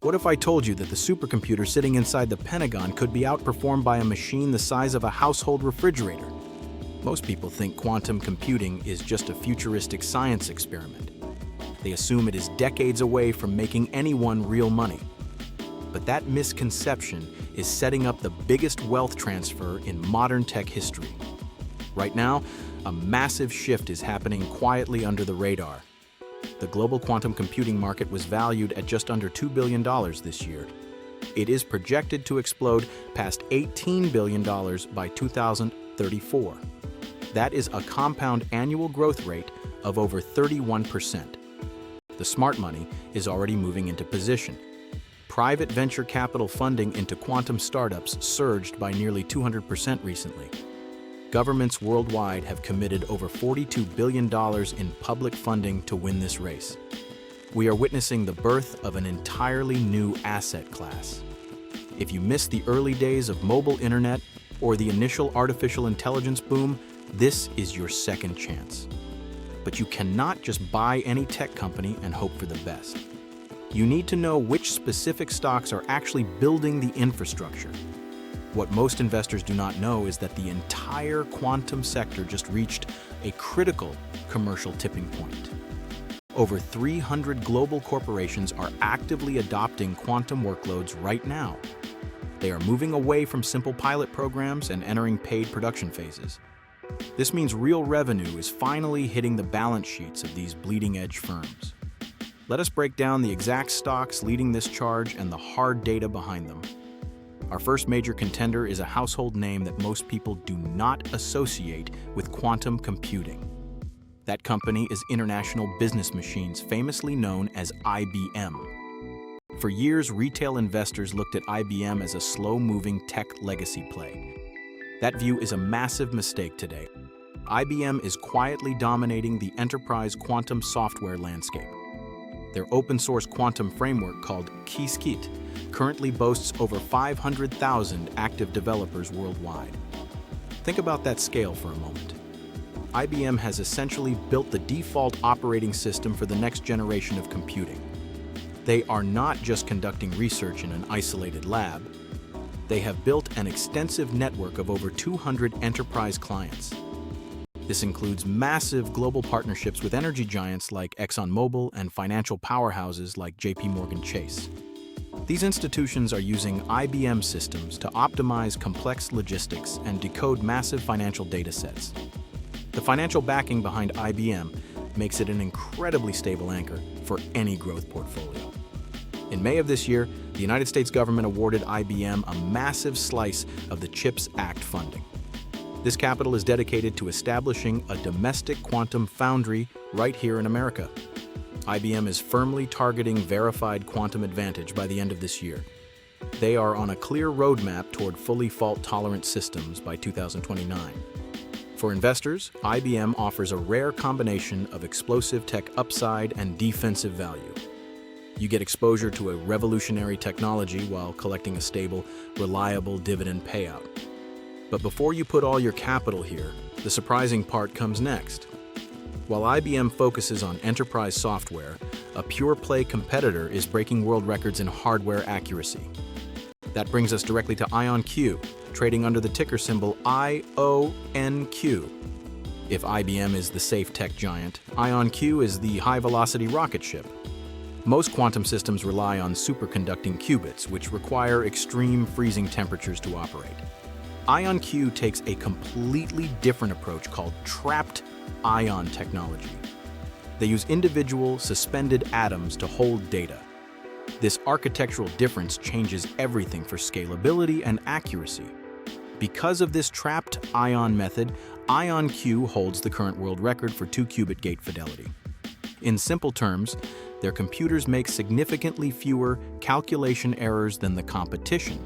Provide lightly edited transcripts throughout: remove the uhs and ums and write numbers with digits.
What if I told you that the supercomputer sitting inside the Pentagon could be outperformed by a machine the size of a household refrigerator? Most people think quantum computing is just a futuristic science experiment. They assume it is decades away from making anyone real money. But that misconception is setting up the biggest wealth transfer in modern tech history. Right now, a massive shift is happening quietly under the radar. The global quantum computing market was valued at just under $2 billion this year. It is projected to explode past $18 billion by 2034. That is a compound annual growth rate of over 31%. The smart money is already moving into position. Private venture capital funding into quantum startups surged by nearly 200% recently. Governments worldwide have committed over $42 billion in public funding to win this race. We are witnessing the birth of an entirely new asset class. If you missed the early days of mobile internet or the initial artificial intelligence boom, this is your second chance. But you cannot just buy any tech company and hope for the best. You need to know which specific stocks are actually building the infrastructure. What most investors do not know is that the entire quantum sector just reached a critical commercial tipping point. Over 300 global corporations are actively adopting quantum workloads right now. They are moving away from simple pilot programs and entering paid production phases. This means real revenue is finally hitting the balance sheets of these bleeding-edge firms. Let us break down the exact stocks leading this charge and the hard data behind them. Our first major contender is a household name that most people do not associate with quantum computing. That company is International Business Machines, famously known as IBM. For years, retail investors looked at IBM as a slow-moving tech legacy play. That view is a massive mistake today. IBM is quietly dominating the enterprise quantum software landscape. Their open-source quantum framework called Qiskit currently boasts over 500,000 active developers worldwide. Think about that scale for a moment. IBM has essentially built the default operating system for the next generation of computing. They are not just conducting research in an isolated lab. They have built an extensive network of over 200 enterprise clients. This includes massive global partnerships with energy giants like ExxonMobil and financial powerhouses like JP Chase. These institutions are using IBM systems to optimize complex logistics and decode massive financial data sets. The financial backing behind IBM makes it an incredibly stable anchor for any growth portfolio. In May of this year, the United States government awarded IBM a massive slice of the CHIPS Act funding. This capital is dedicated to establishing a domestic quantum foundry right here in America. IBM is firmly targeting verified quantum advantage by the end of this year. They are on a clear roadmap toward fully fault-tolerant systems by 2029. For investors, IBM offers a rare combination of explosive tech upside and defensive value. You get exposure to a revolutionary technology while collecting a stable, reliable dividend payout. But before you put all your capital here, the surprising part comes next. While IBM focuses on enterprise software, a pure-play competitor is breaking world records in hardware accuracy. That brings us directly to IonQ, trading under the ticker symbol IONQ. If IBM is the safe tech giant, IonQ is the high-velocity rocket ship. Most quantum systems rely on superconducting qubits, which require extreme freezing temperatures to operate. IonQ takes a completely different approach called trapped ion technology. They use individual, suspended atoms to hold data. This architectural difference changes everything for scalability and accuracy. Because of this trapped ion method, IonQ holds the current world record for 2-qubit gate fidelity. In simple terms, their computers make significantly fewer calculation errors than the competition.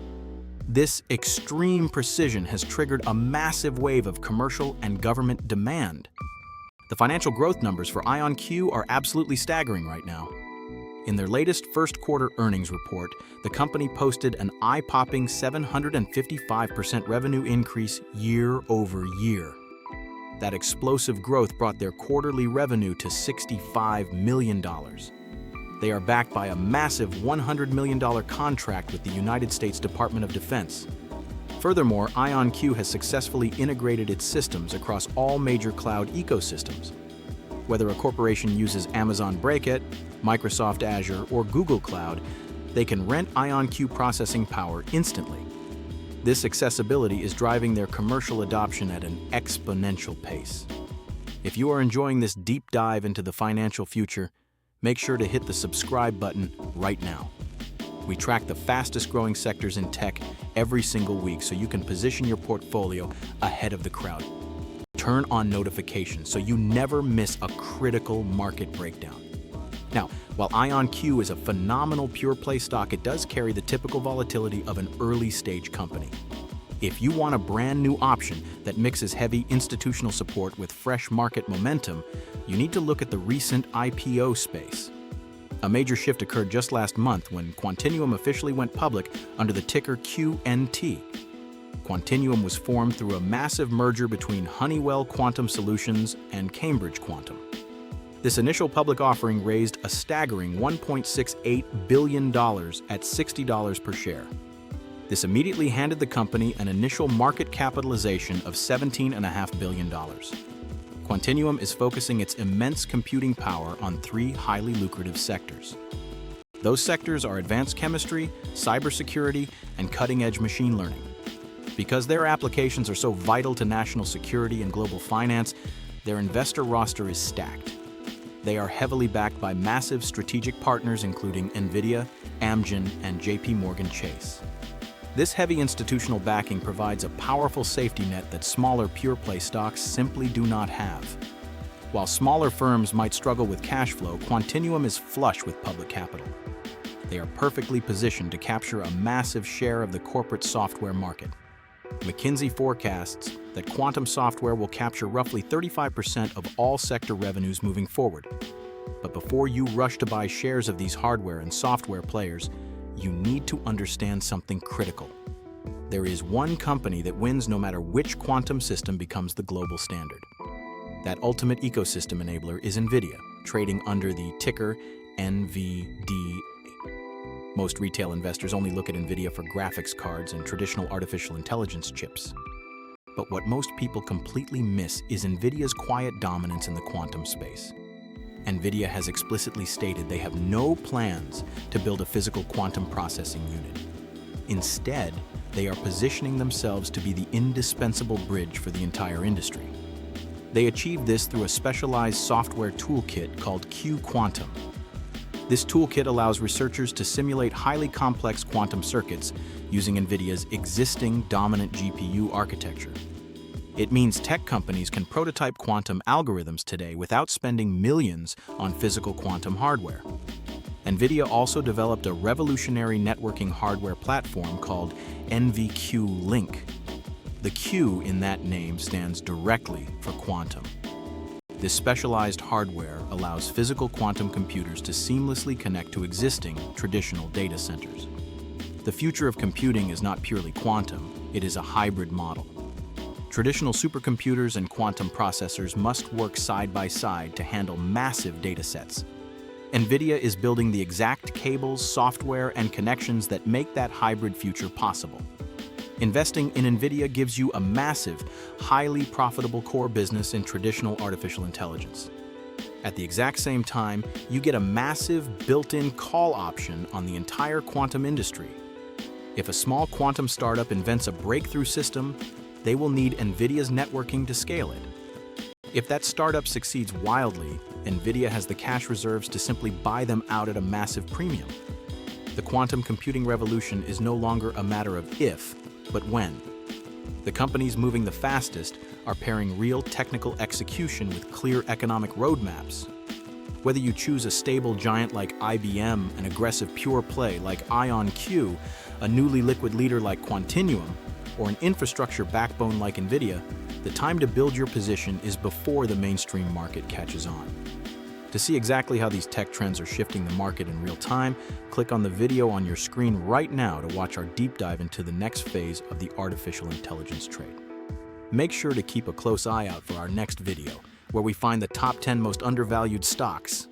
This extreme precision has triggered a massive wave of commercial and government demand. The financial growth numbers for IonQ are absolutely staggering right now. In their latest first quarter earnings report, the company posted an eye-popping 755% revenue increase year over year. That explosive growth brought their quarterly revenue to $65 million. They are backed by a massive $100 million contract with the United States Department of Defense. Furthermore, IonQ has successfully integrated its systems across all major cloud ecosystems. Whether a corporation uses Amazon Breakout, Microsoft Azure, or Google Cloud, they can rent IonQ processing power instantly. This accessibility is driving their commercial adoption at an exponential pace. If you are enjoying this deep dive into the financial future, make sure to hit the subscribe button right now. We track the fastest growing sectors in tech every single week so you can position your portfolio ahead of the crowd. Turn on notifications so you never miss a critical market breakdown. Now, while IonQ is a phenomenal pure play stock, it does carry the typical volatility of an early stage company. If you want a brand new option that mixes heavy institutional support with fresh market momentum, you need to look at the recent IPO space. A major shift occurred just last month when Quantinuum officially went public under the ticker QNT. Quantinuum was formed through a massive merger between Honeywell Quantum Solutions and Cambridge Quantum. This initial public offering raised a staggering $1.68 billion at $60 per share. This immediately handed the company an initial market capitalization of $17.5 billion. Quantinuum is focusing its immense computing power on three highly lucrative sectors. Those sectors are advanced chemistry, cybersecurity, and cutting-edge machine learning. Because their applications are so vital to national security and global finance, their investor roster is stacked. They are heavily backed by massive strategic partners including Nvidia, Amgen, and JP Chase. This heavy institutional backing provides a powerful safety net that smaller pure-play stocks simply do not have. While smaller firms might struggle with cash flow, Quantinuum is flush with public capital. They are perfectly positioned to capture a massive share of the corporate software market. McKinsey forecasts that quantum software will capture roughly 35% of all sector revenues moving forward. But before you rush to buy shares of these hardware and software players, you need to understand something critical. There is one company that wins no matter which quantum system becomes the global standard. That ultimate ecosystem enabler is Nvidia, trading under the ticker NVDA. Most retail investors only look at Nvidia for graphics cards and traditional artificial intelligence chips. But what most people completely miss is Nvidia's quiet dominance in the quantum space. Nvidia has explicitly stated they have no plans to build a physical quantum processing unit. Instead, they are positioning themselves to be the indispensable bridge for the entire industry. They achieve this through a specialized software toolkit called Quantum. This toolkit allows researchers to simulate highly complex quantum circuits using Nvidia's existing dominant GPU architecture. It means tech companies can prototype quantum algorithms today without spending millions on physical quantum hardware. Nvidia also developed a revolutionary networking hardware platform called NVQ Link. The Q in that name stands directly for quantum. This specialized hardware allows physical quantum computers to seamlessly connect to existing traditional data centers. The future of computing is not purely quantum, it is a hybrid model. Traditional supercomputers and quantum processors must work side by side to handle massive data sets. Nvidia is building the exact cables, software, and connections that make that hybrid future possible. Investing in Nvidia gives you a massive, highly profitable core business in traditional artificial intelligence. At the exact same time, you get a massive built-in call option on the entire quantum industry. If a small quantum startup invents a breakthrough system, they will need Nvidia's networking to scale it. If that startup succeeds wildly, Nvidia has the cash reserves to simply buy them out at a massive premium. The quantum computing revolution is no longer a matter of if, but when. The companies moving the fastest are pairing real technical execution with clear economic roadmaps. Whether you choose a stable giant like IBM, an aggressive pure play like IonQ, a newly liquid leader like Quantinuum, or an infrastructure backbone like Nvidia, the time to build your position is before the mainstream market catches on. To see exactly how these tech trends are shifting the market in real time, click on the video on your screen right now to watch our deep dive into the next phase of the artificial intelligence trade. Make sure to keep a close eye out for our next video, where we find the top 10 most undervalued stocks.